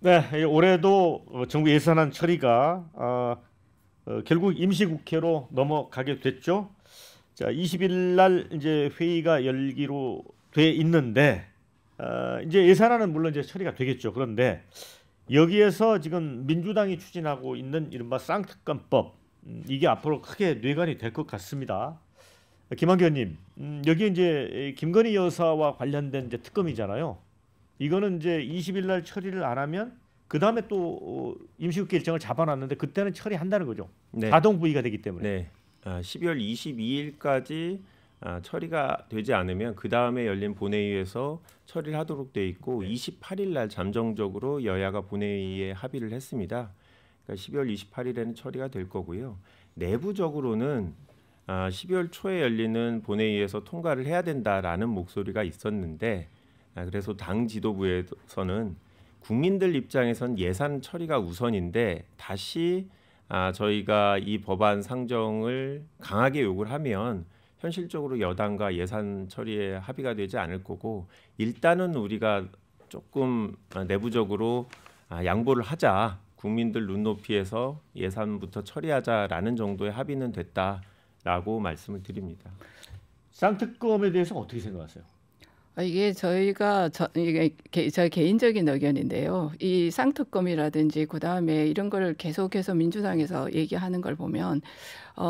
네, 올해도 정부 예산안 처리가 결국 임시국회로 넘어가게 됐죠. 자, 20일 날 이제 회의가 열기로 돼 있는데 이제 예산안은 물론 이제 처리가 되겠죠. 그런데 여기에서 지금 민주당이 추진하고 있는 이른바 쌍특검법 이게 앞으로 크게 뇌관이 될 것 같습니다. 김한규 의원님, 여기 이제 김건희 여사와 관련된 이제 특검이잖아요. 이거는 이제 20일 날 처리를 안 하면 그 다음에 또 임시국회 일정을 잡아놨는데 그때는 처리한다는 거죠. 네, 가동부의가 되기 때문에. 네. 12월 22일까지 처리가 되지 않으면 그 다음에 열린 본회의에서 처리를 하도록 돼 있고, 네. 28일 날 잠정적으로 여야가 본회의에 합의를 했습니다. 그러니까 12월 28일에는 처리가 될 거고요. 내부적으로는 12월 초에 열리는 본회의에서 통과를 해야 된다라는 목소리가 있었는데, 그래서 당 지도부에서는 국민들 입장에선 예산 처리가 우선인데 다시 저희가 이 법안 상정을 강하게 요구를 하면 현실적으로 여당과 예산 처리에 합의가 되지 않을 거고, 일단은 우리가 조금 내부적으로 양보를 하자, 국민들 눈높이에서 예산부터 처리하자라는 정도의 합의는 됐다라고 말씀을 드립니다. 쌍특검에 대해서 어떻게 생각하세요? 이게 이게 저 개인적인 의견인데요. 이 쌍특검이라든지 그다음에 이런 걸 계속해서 민주당에서 얘기하는 걸 보면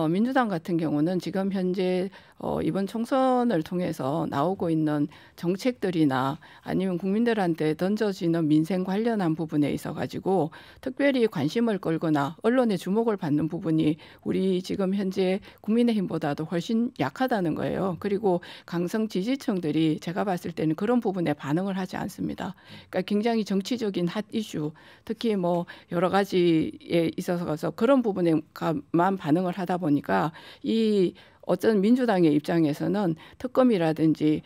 민주당 같은 경우는 지금 현재 이번 총선을 통해서 나오고 있는 정책들이나 아니면 국민들한테 던져지는 민생 관련한 부분에 있어 가지고 특별히 관심을 끌거나 언론의 주목을 받는 부분이 우리 지금 현재 국민의힘보다도 훨씬 약하다는 거예요. 그리고 강성 지지층들이 제가 봤을 때는 그런 부분에 반응을 하지 않습니다. 그러니까 굉장히 정치적인 핫 이슈, 특히 뭐 여러 가지에 있어서 그런 부분에만 반응을 하다 보니까 이 어떤 민주당의 입장에서는 특검이라든지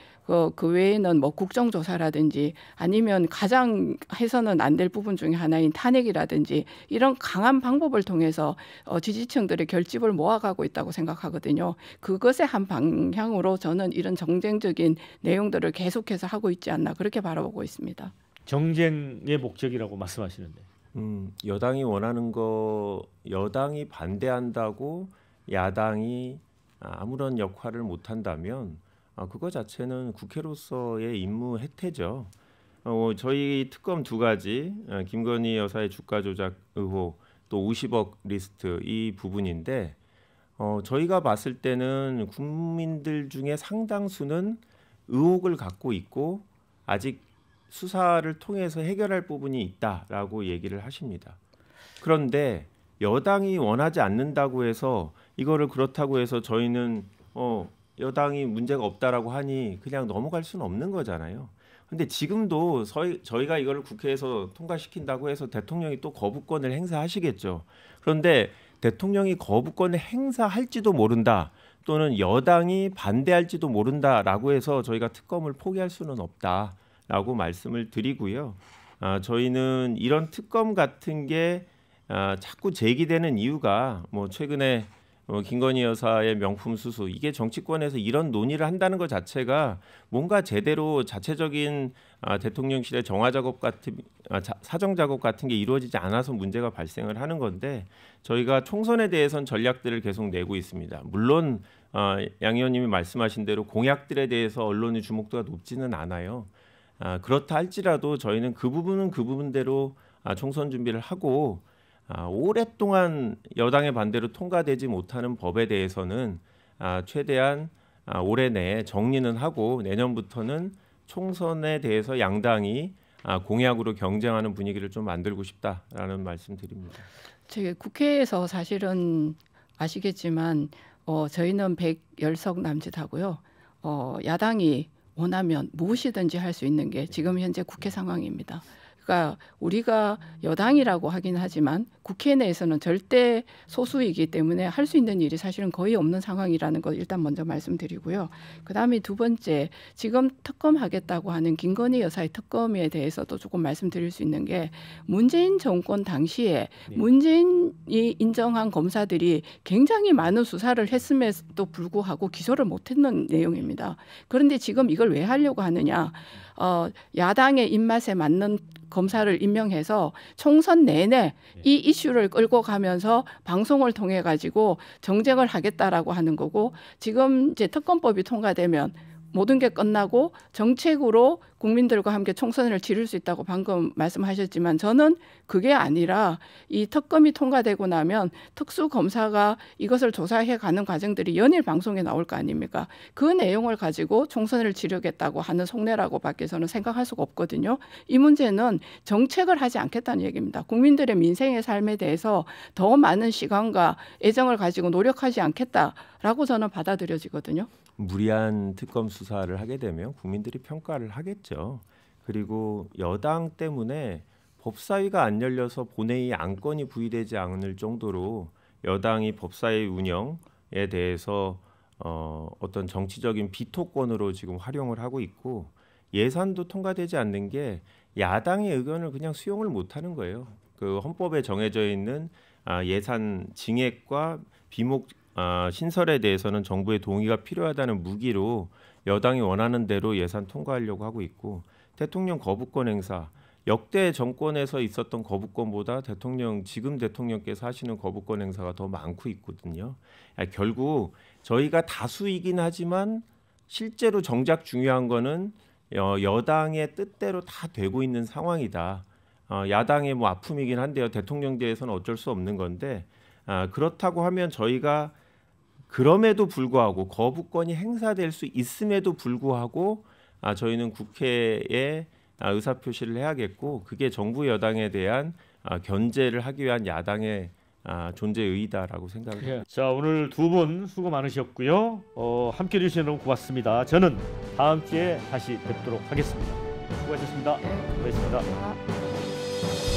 그 외에는 뭐 국정조사라든지 아니면 가장 해서는 안 될 부분 중에 하나인 탄핵이라든지 이런 강한 방법을 통해서 지지층들의 결집을 모아가고 있다고 생각하거든요. 그것의 한 방향으로 저는 이런 정쟁적인 내용들을 계속해서 하고 있지 않나 그렇게 바라보고 있습니다. 정쟁의 목적이라고 말씀하시는데. 여당이 원하는 거, 여당이 반대한다고 야당이 아무런 역할을 못한다면 그거 자체는 국회로서의 임무 해태죠. 저희 특검 두 가지, 김건희 여사의 주가 조작 의혹, 또 50억 리스트 이 부분인데, 저희가 봤을 때는 국민들 중에 상당수는 의혹을 갖고 있고 아직 수사를 통해서 해결할 부분이 있다라고 얘기를 하십니다. 그런데 여당이 원하지 않는다고 해서 이거를 그렇다고 해서 저희는 여당이 문제가 없다라고 하니 그냥 넘어갈 수는 없는 거잖아요. 근데 지금도 저희가 이거를 국회에서 통과시킨다고 해서 대통령이 또 거부권을 행사하시겠죠. 그런데 대통령이 거부권을 행사할지도 모른다, 또는 여당이 반대할지도 모른다라고 해서 저희가 특검을 포기할 수는 없다라고 말씀을 드리고요. 저희는 이런 특검 같은 게 자꾸 제기되는 이유가 뭐 최근에 김건희 여사의 명품 수수, 이게 정치권에서 이런 논의를 한다는 것 자체가 뭔가 제대로 자체적인 대통령실의 정화 작업 같은 사정 작업 같은 게 이루어지지 않아서 문제가 발생을 하는 건데, 저희가 총선에 대해서는 전략들을 계속 내고 있습니다. 물론 양 의원님이 말씀하신 대로 공약들에 대해서 언론의 주목도가 높지는 않아요. 그렇다 할지라도 저희는 그 부분대로 총선 준비를 하고, 오랫동안 여당의 반대로 통과되지 못하는 법에 대해서는 최대한 올해 내에 정리는 하고 내년부터는 총선에 대해서 양당이 공약으로 경쟁하는 분위기를 좀 만들고 싶다라는 말씀드립니다. 저희 국회에서 사실은 아시겠지만 저희는 110석 남짓하고요. 야당이 원하면 무엇이든지 할 수 있는 게 지금 현재 국회 상황입니다. 그러니까 우리가 여당이라고 하긴 하지만 국회 내에서는 절대 소수이기 때문에 할 수 있는 일이 사실은 거의 없는 상황이라는 걸 일단 먼저 말씀드리고요. 그다음에 두 번째, 지금 특검하겠다고 하는 김건희 여사의 특검에 대해서도 조금 말씀드릴 수 있는 게, 문재인 정권 당시에 문재인이 인정한 검사들이 굉장히 많은 수사를 했음에도 불구하고 기소를 못했는 내용입니다. 그런데 지금 이걸 왜 하려고 하느냐? 야당의 입맛에 맞는 검사를 임명해서 총선 내내 이 이슈를 끌고 가면서 방송을 통해 가지고 정쟁을 하겠다라고 하는 거고, 지금 이제 특검법이 통과되면 모든 게 끝나고 정책으로 국민들과 함께 총선을 치를 수 있다고 방금 말씀하셨지만, 저는 그게 아니라 이 특검이 통과되고 나면 특수검사가 이것을 조사해 가는 과정들이 연일 방송에 나올 거 아닙니까? 그 내용을 가지고 총선을 치르겠다고 하는 속내라고 밖에 저는 생각할 수가 없거든요. 이 문제는 정책을 하지 않겠다는 얘기입니다. 국민들의 민생의 삶에 대해서 더 많은 시간과 애정을 가지고 노력하지 않겠다라고 저는 받아들여지거든요. 무리한 특검 수사를 하게 되면 국민들이 평가를 하겠죠. 그리고 여당 때문에 법사위가 안 열려서 본회의 안건이 부의되지 않을 정도로 여당이 법사위 운영에 대해서 어떤 정치적인 비토권으로 지금 활용을 하고 있고, 예산도 통과되지 않는 게 야당의 의견을 그냥 수용을 못하는 거예요. 그 헌법에 정해져 있는 예산 증액과 비목 신설에 대해서는 정부의 동의가 필요하다는 무기로 여당이 원하는 대로 예산 통과하려고 하고 있고, 대통령 거부권 행사, 역대 정권에서 있었던 거부권보다 지금 대통령께서 하시는 거부권 행사가 더 많고 있거든요. 결국 저희가 다수이긴 하지만 실제로 정작 중요한 거는 여당의 뜻대로 다 되고 있는 상황이다. 야당의 뭐 아픔이긴 한데요. 대통령제에서는 어쩔 수 없는 건데, 그렇다고 하면 저희가 그럼에도 불구하고 거부권이 행사될 수 있음에도 불구하고 저희는 국회에 의사표시를 해야겠고, 그게 정부 여당에 대한 견제를 하기 위한 야당의 존재의 의의다라고 생각합니다. 자, 오늘 두 분 수고 많으셨고요. 함께해 주셔서 너무 고맙습니다. 저는 다음 주에 다시 뵙도록 하겠습니다. 수고하셨습니다. 네. 고맙습니다. 아.